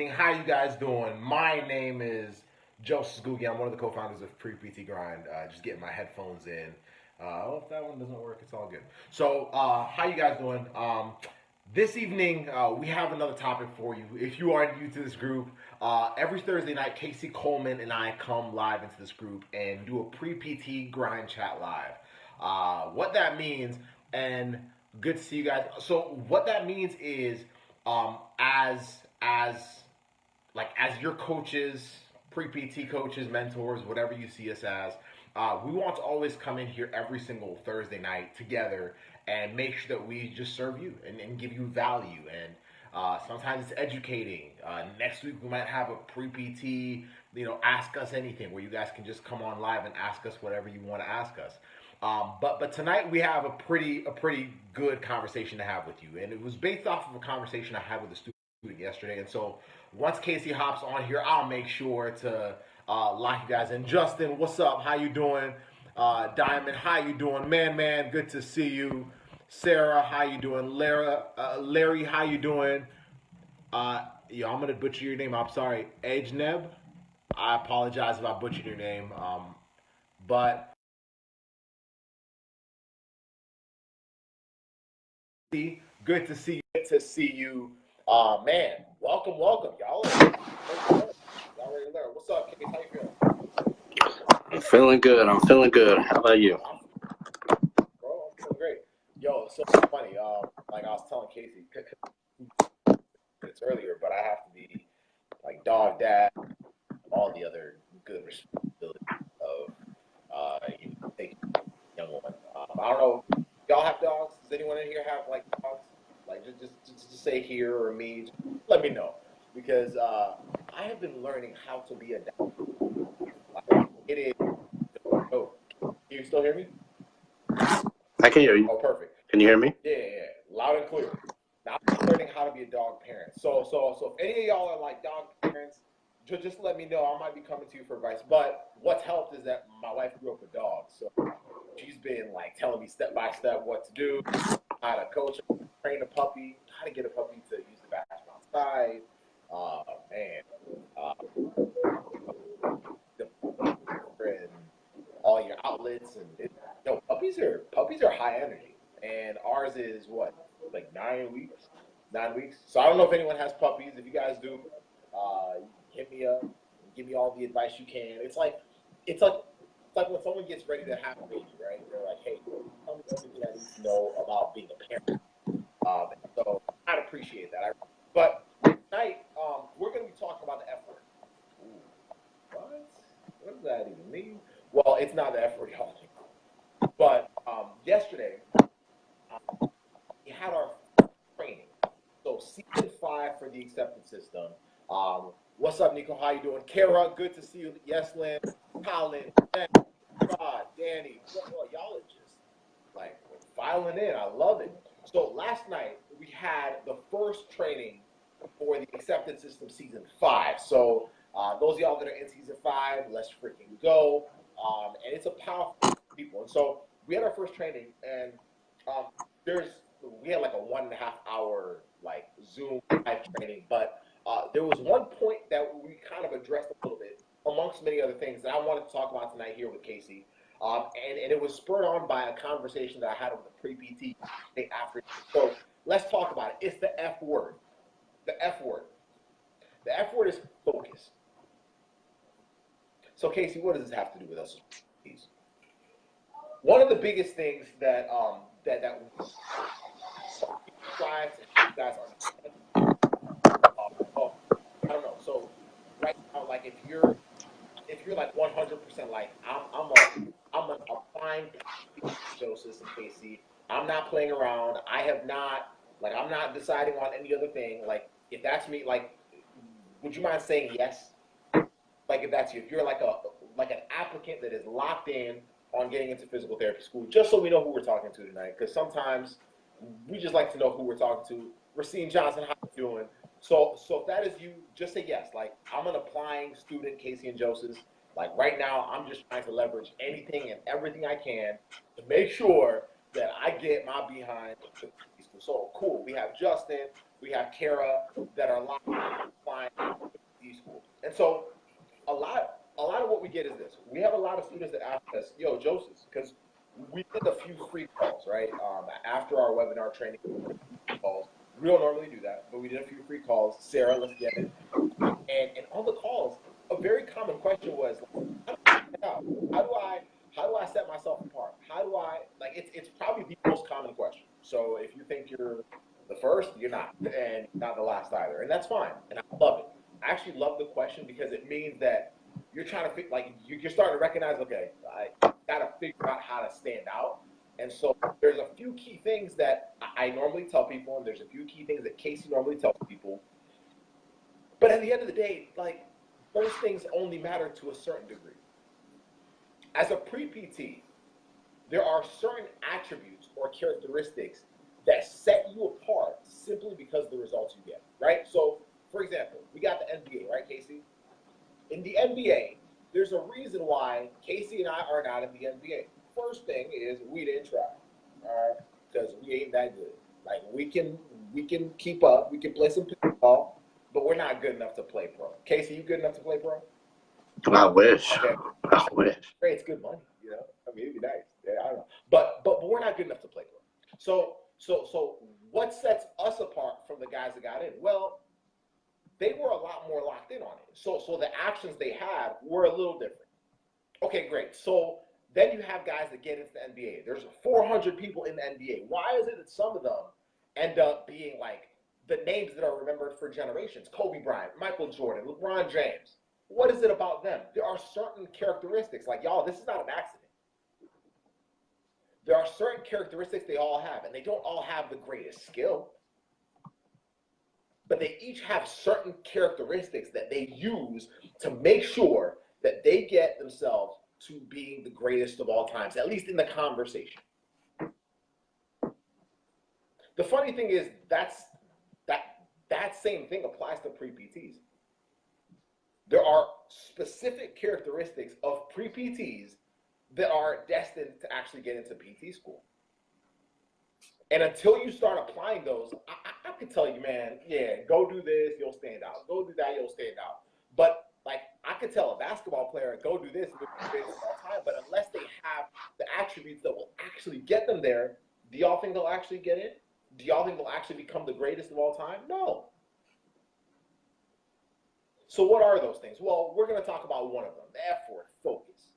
evening. How you guys doing? My name is Joseph Googie. I'm one of the co-founders of Pre-PT Grind. Just getting my headphones in. If that one doesn't work, it's all good. So, how you guys doing? This evening, we have another topic for you. If you are new to this group, every Thursday night, Casey Coleman and I come live into this group and do a Pre-PT Grind chat live. What that means, and good to see you guys. So, what that means is, as your coaches, pre-PT coaches, mentors, whatever you see us as, we want to always come in here every single Thursday night together and make sure that we just serve you and give you value. And sometimes it's educating. Next week we might have a pre-PT, ask us anything, where you guys can just come on live and ask us whatever you want to ask us. But tonight we have a pretty good conversation to have with you, and it was based off of a conversation I had with a student yesterday. And so once Casey hops on here, I'll make sure to lock you guys in. Justin, what's up? How you doing? Diamond, how you doing? Man, good to see you. Sarah, how you doing? Larry, how you doing? I'm gonna butcher your name. I'm sorry, Ejneb. I apologize if I butchered your name. But good to see you. Good to see you. Man, welcome, y'all. Y'all ready to learn? What's up, Case? How you feeling? I'm feeling good. How about you? Bro, I'm feeling great. Yo, it's so funny. Like I was telling Casey it's earlier, but I have to be like dog, dad, all the other good responsibilities of taking a young one. I don't know. Y'all have dogs? Does anyone in here have like dogs? Like just say here or me. Just let me know, because I have been learning how to be a dog. Like, it is. Oh, can you still hear me? I can hear you. Oh, perfect. Can you hear me? Yeah, loud and clear. Now I'm learning how to be a dog parent. So if any of y'all are like dog parents, just let me know. I might be coming to you for advice. But what's helped is that my wife grew up with dogs, so she's been like telling me step by step what to do, how to coach, train a puppy, how to get a puppy to use the bathroom outside. And all your outlets, and puppies are high energy, and ours is what, like 9 weeks. So I don't know if anyone has puppies. If you guys do, hit me up, give me all the advice you can. It's like when someone gets ready to have a baby, right? They're like, hey, tell me everything I need to know about being a parent. So I'd appreciate that. But tonight, we're going to be talking about the F word. Ooh, what does that even mean? Well, it's not the F word, y'all. But yesterday, we had our training. So season 5 for the acceptance system. What's up, Nico? How you doing? Kara, good to see you. Yes, Lynn, Colin, Ben, Rod, Danny. Y'all are just like filing in. I love it. So last night we had the first training for the acceptance system season 5. So those of y'all that are in season 5, let's freaking go. And it's a powerful people. And so we had our first training, and we had like a 1.5 hour like Zoom live training, but there was one point that we kind of addressed a little bit, amongst many other things, that I wanted to talk about tonight here with Casey. And it was spurred on by a conversation that I had with the pre-PT after. So let's talk about it. It's the F word. The F word. The F word is focus. So Casey, what does this have to do with us? One of the biggest things that we strive to you guys are. I don't know. So right now, like if you're like 100% like I'm a fine Joseph and Casey. I'm not playing around. I'm not deciding on any other thing. Like if that's me, like, would you mind saying yes? Like if that's you, if you're like an applicant that is locked in on getting into physical therapy school, just so we know who we're talking to tonight, because sometimes we just like to know who we're talking to. Racine Johnson, how you doing? So if that is you, just say yes. Like I'm an applying student, Casey and Joseph. Like right now, I'm just trying to leverage anything and everything I can to make sure that I get my behind. So cool. We have Justin, we have Kara that are live flying these schools. And so a lot of what we get is this. We have a lot of students that ask us, yo, Joseph, because we did a few free calls, right? After our webinar training calls. We don't normally do that, but we did a few free calls. Sarah, let's get it. And on the calls, a very common question was, how do I stand out? How do I set myself apart? How do I it's probably the most common question. So if you think you're the first, you're not, and not the last either, and that's fine. And I love it. I actually love the question because it means that you're trying to you're starting to recognize, okay, I got to figure out how to stand out. And so there's a few key things that I normally tell people, and there's a few key things that Casey normally tells people. But at the end of the day, those things only matter to a certain degree. As a pre-PT, there are certain attributes or characteristics that set you apart simply because of the results you get, right? So, for example, we got the NBA, right, Casey? In the NBA, there's a reason why Casey and I are not in the NBA. First thing is we didn't try, all right? Because we ain't that good. Like we can keep up, we can play some pickleball, but we're not good enough to play pro. Casey, you good enough to play pro? I wish. Okay. I wish. Great, it's good money, you know. I mean, it'd be nice. Yeah, I don't know. But we're not good enough to play pro. So what sets us apart from the guys that got in? Well, they were a lot more locked in on it. So the actions they had were a little different. Okay, great. So then you have guys that get into the NBA. There's 400 people in the NBA. Why is it that some of them end up being like the names that are remembered for generations? Kobe Bryant, Michael Jordan, LeBron James. What is it about them? There are certain characteristics, like, y'all, this is not an accident. There are certain characteristics they all have, and they don't all have the greatest skill, but they each have certain characteristics that they use to make sure that they get themselves to being the greatest of all times, at least in the conversation. The funny thing is that same thing applies to pre-PTs. There are specific characteristics of pre-PTs that are destined to actually get into PT school. And until you start applying those, I could tell you, man, yeah, go do this, you'll stand out. Go do that, you'll stand out. But I could tell a basketball player, go do this, you'll be the greatest of all time. But unless they have the attributes that will actually get them there, do y'all think they'll actually get in? Do y'all think they'll actually become the greatest of all time? No. So what are those things? Well, we're going to talk about one of them, the F word, focus.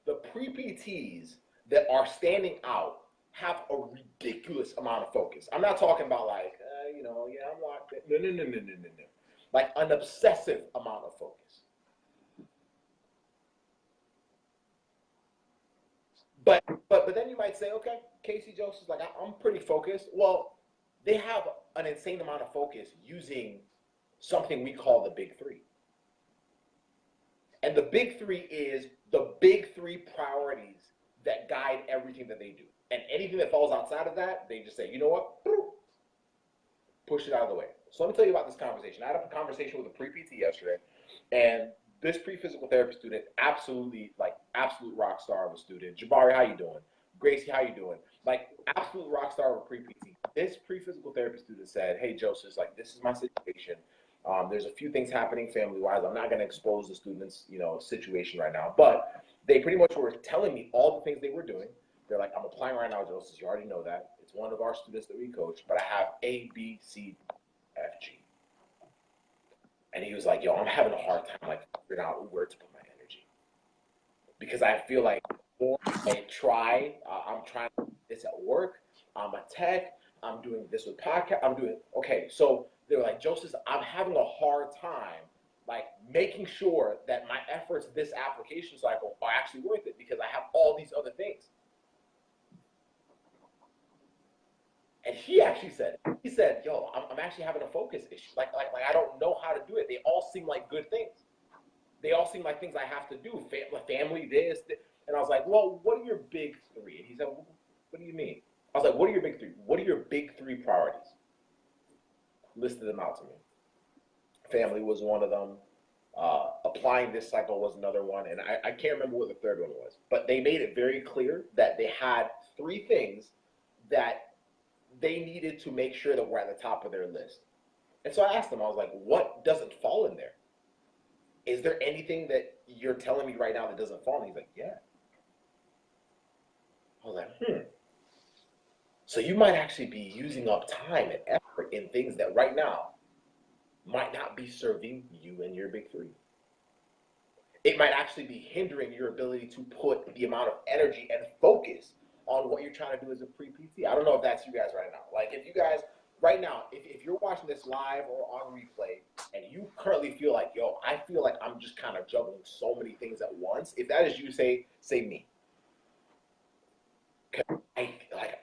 The pre-PTs that are standing out have a ridiculous amount of focus. I'm not talking about I'm locked in. No. Like an obsessive amount of focus. But then you might say, okay, Casey Joseph's like, I'm pretty focused. Well, they have an insane amount of focus using something we call the big three. And the big three is the big three priorities that guide everything that they do. And anything that falls outside of that, they just say, you know what? Push it out of the way. So let me tell you about this conversation. I had a conversation with a pre-PT yesterday, and this pre-physical therapy student, absolute rock star of a student. Jabari, how you doing? Gracie, how you doing? Like, absolute rock star of a pre-PT. This pre-physical therapy student said, hey, Joseph, this is my situation. There's a few things happening family-wise. I'm not going to expose the students, situation right now. But they pretty much were telling me all the things they were doing. They're like, I'm applying right now, Joseph. You already know that. It's one of our students that we coach. But I have A, B, C, F, G. And he was like, yo, I'm having a hard time, figuring out where to put my energy. Because I feel like more I try, I'm trying to do this at work. I'm a tech. I'm doing this with podcast. Okay. So they were like, Joseph, I'm having a hard time, making sure that my efforts this application cycle are actually worth it because I have all these other things. And he actually said, yo, I'm actually having a focus issue. I don't know how to do it. They all seem like good things. They all seem like things I have to do. Family, this. And I was like, well, what are your big three? And he said, what do you mean? I was like, what are your big three? What are your big three priorities? Listed them out to me. Family was one of them. Applying this cycle was another one. And I can't remember what the third one was. But they made it very clear that they had three things that they needed to make sure that we're at the top of their list. And so I asked them, I was like, what doesn't fall in there? Is there anything that you're telling me right now that doesn't fall? And he's like, yeah. I was like, So you might actually be using up time and effort in things that right now might not be serving you and your big three. It might actually be hindering your ability to put the amount of energy and focus on what you're trying to do as a pre-PT. I don't know if that's you guys right now. Like if you guys, right now, if you're watching this live or on replay and you currently feel like, yo, I feel like I'm just kind of juggling so many things at once. If that is you, say me.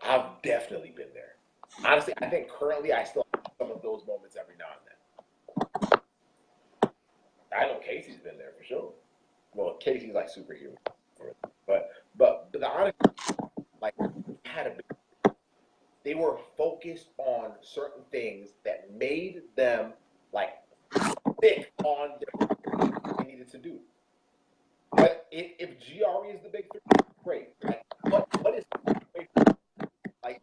I've definitely been there. Honestly, I think currently I still have some of those moments every now and then. I know Casey's been there for sure. Well, Casey's like superhuman, but the honest, like they were focused on certain things that made them like thick on what they needed to do. But if GRE is the big three, great. Like, what is like?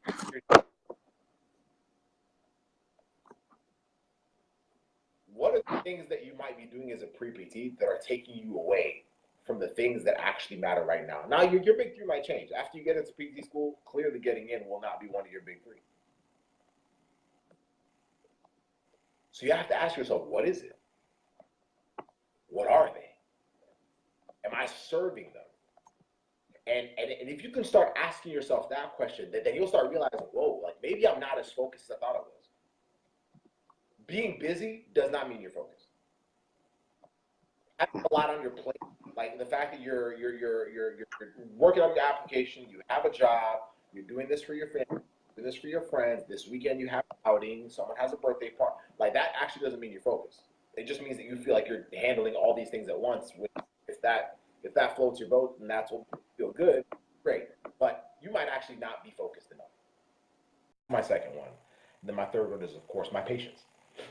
What are the things that you might be doing as a pre-PT that are taking you away from the things that actually matter right now? Now, your big three might change. After you get into PT school, clearly getting in will not be one of your big three. So you have to ask yourself, what is it? What are they? Am I serving them? And if you can start asking yourself that question, then you'll start realizing, whoa, like maybe I'm not as focused as I thought I was. Being busy does not mean you're focused. Having a lot on your plate, like the fact that you're working on your application, you have a job, you're doing this for your family, doing this for your friends. This weekend you have an outing, someone has a birthday party. Like that actually doesn't mean you're focused. It just means that you feel like you're handling all these things at once. If that floats your boat and that's what you feel good, great. But you might actually not be focused enough. My second one. And then my third one is, of course, my patience.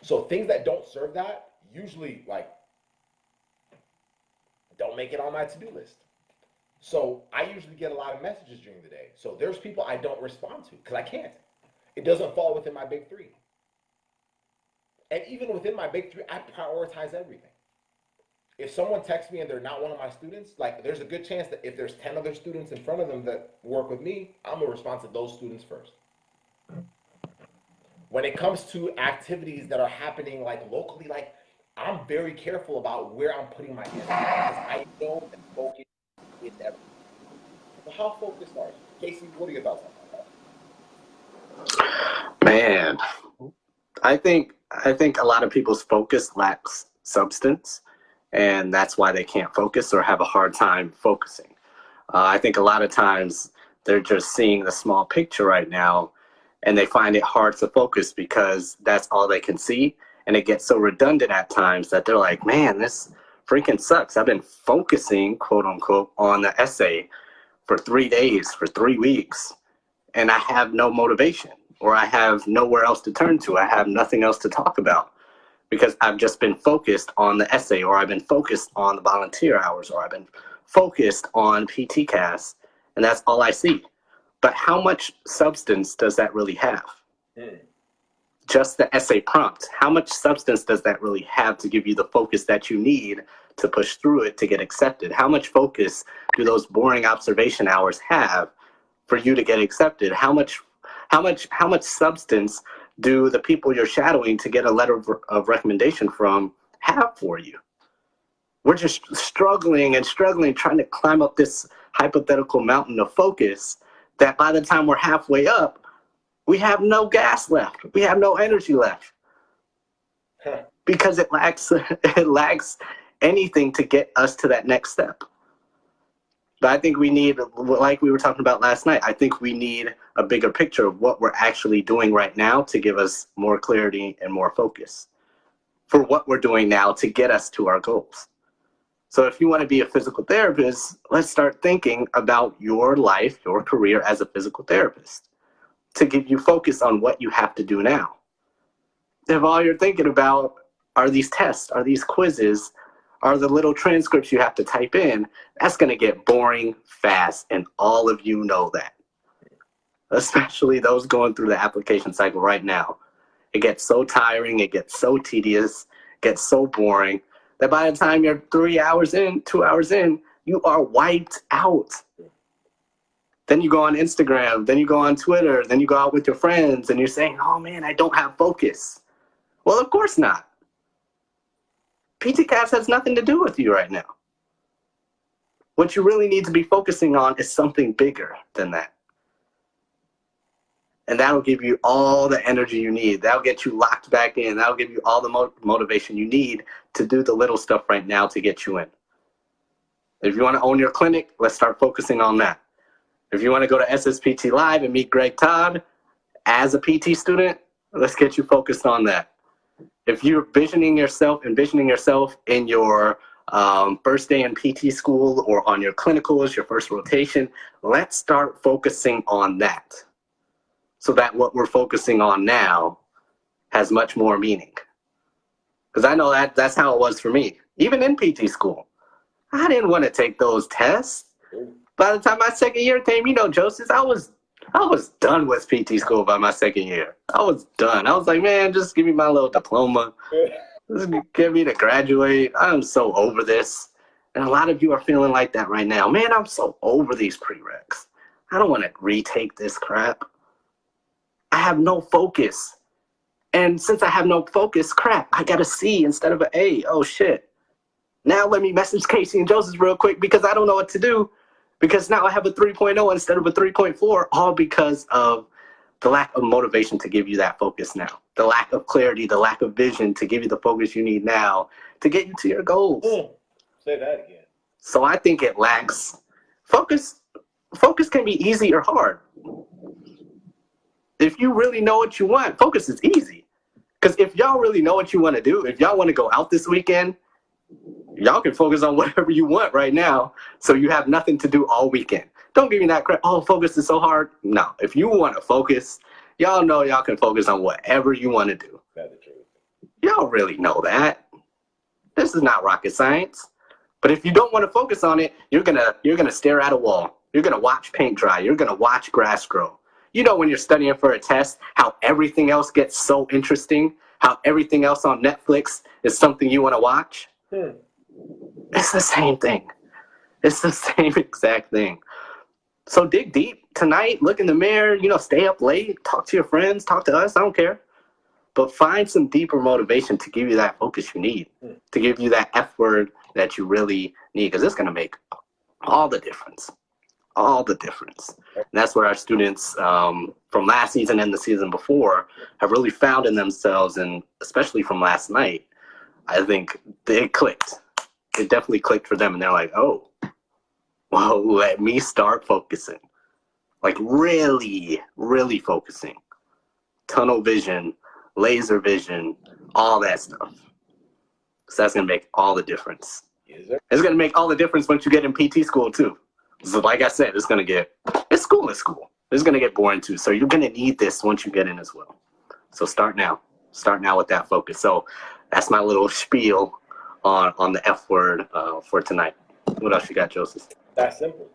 So things that don't serve that usually like don't make it on my to-do list. So I usually get a lot of messages during the day. So there's people I don't respond to because I can't. It doesn't fall within my big three. And even within my big three, I prioritize everything. If someone texts me and they're not one of my students, like there's a good chance that if there's 10 other students in front of them that work with me, I'm gonna respond to those students first. When it comes to activities that are happening like locally, like I'm very careful about where I'm putting my energy because I know that focus is everything. So how focused are you? Casey, what are your thoughts on that? Man, I think a lot of people's focus lacks substance, and that's why they can't focus or have a hard time focusing. I think a lot of times they're just seeing the small picture right now, and they find it hard to focus because that's all they can see, and it gets so redundant at times that they're like, man, this freaking sucks. I've been focusing, quote unquote, on the essay for 3 days, for 3 weeks, and I have no motivation, or I have nowhere else to turn to. I have nothing else to talk about because I've just been focused on the essay, or I've been focused on the volunteer hours, or I've been focused on PT Cast, and that's all I see. But how much substance does that really have? Just the essay prompt, how much substance does that really have to give you the focus that you need to push through it to get accepted? How much focus do those boring observation hours have for you to get accepted? How much substance do the people you're shadowing to get a letter of recommendation from have for you? We're just struggling, trying to climb up this hypothetical mountain of focus that by the time we're halfway up, we have no gas left. We have no energy left because it lacks anything to get us to that next step. But I think we need, like we were talking about last night, I think we need a bigger picture of what we're actually doing right now to give us more clarity and more focus for what we're doing now to get us to our goals. So if you want to be a physical therapist, let's start thinking about your life, your career as a physical therapist to give you focus on what you have to do now. If all you're thinking about are these tests, are these quizzes, are the little transcripts you have to type in, that's going to get boring fast, and all of you know that. especially those going through the application cycle right now. It gets so tiring, it gets so tedious, it gets so boring that by the time you're 3 hours in, 2 hours in, you are wiped out. Then you go on Instagram, then you go on Twitter, then you go out with your friends and you're saying, oh man, I don't have focus. Well, of course not. PT Cast has nothing to do with you right now. What you really need to be focusing on is something bigger than that. And that'll give you all the energy you need. That'll get you locked back in. That'll give you all the motivation you need to do the little stuff right now to get you in. If you want to own your clinic, let's start focusing on that. If you want to go to SSPT Live and meet Greg Todd as a PT student, let's get you focused on that. If you're envisioning yourself in your first day in PT school or on your clinicals, your first rotation, let's start focusing on that so that what we're focusing on now has much more meaning. Because I know that's how it was for me. Even in PT school, I didn't want to take those tests. By the time my second year came, Joseph, I was done with PT school by my second year. I was done. I was like, man, just give me my little diploma. Just get me to graduate. I'm so over this. And a lot of you are feeling like that right now. Man, I'm so over these prereqs. I don't want to retake this crap. I have no focus. And since I have no focus, crap, I got a C instead of an A. Oh, shit. Now let me message Casey and Joseph real quick because I don't know what to do. Because now I have a 3.0 instead of a 3.4, all because of the lack of motivation to give you that focus now. The lack of clarity, the lack of vision to give you the focus you need now to get you to your goals. Say that again. So I think it lacks focus. Focus can be easy or hard. If you really know what you want, focus is easy. Because if y'all really know what you want to do, if y'all want to go out this weekend, y'all can focus on whatever you want right now so you have nothing to do all weekend. Don't give me that crap. Oh, focus is so hard. No, if you want to focus, y'all know y'all can focus on whatever you want to do. That's the truth. Y'all really know that. This is not rocket science. But if you don't want to focus on it, you're gonna stare at a wall. You're gonna watch paint dry. You're gonna watch grass grow. You know when you're studying for a test, how everything else gets so interesting, how everything else on Netflix is something you want to watch? It's the same thing. It's the same exact thing. So dig deep tonight, look in the mirror, stay up late, talk to your friends, talk to us, I don't care. But find some deeper motivation to give you that focus you need, to give you that F word that you really need, because it's going to make all the difference. All the difference. And that's where our students from last season and the season before have really found in themselves, and especially from last night, I think it clicked. It definitely clicked for them, and they're like, oh, well, let me start focusing. Like really, really focusing. Tunnel vision, laser vision, all that stuff. So that's going to make all the difference. It's going to make all the difference once you get in PT school, too. So like I said, it's school. It's going to get boring, too. So you're going to need this once you get in as well. So start now. Start now with that focus. So that's my little spiel on the F word for tonight. What else you got, Joseph? That's simple.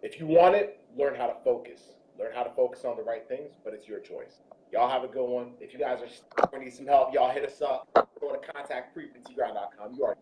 If you want it, learn how to focus. Learn how to focus on the right things, but it's your choice. Y'all have a good one. If you guys are stuck or need some help, y'all hit us up. Go to contactfrequencyground.com. You already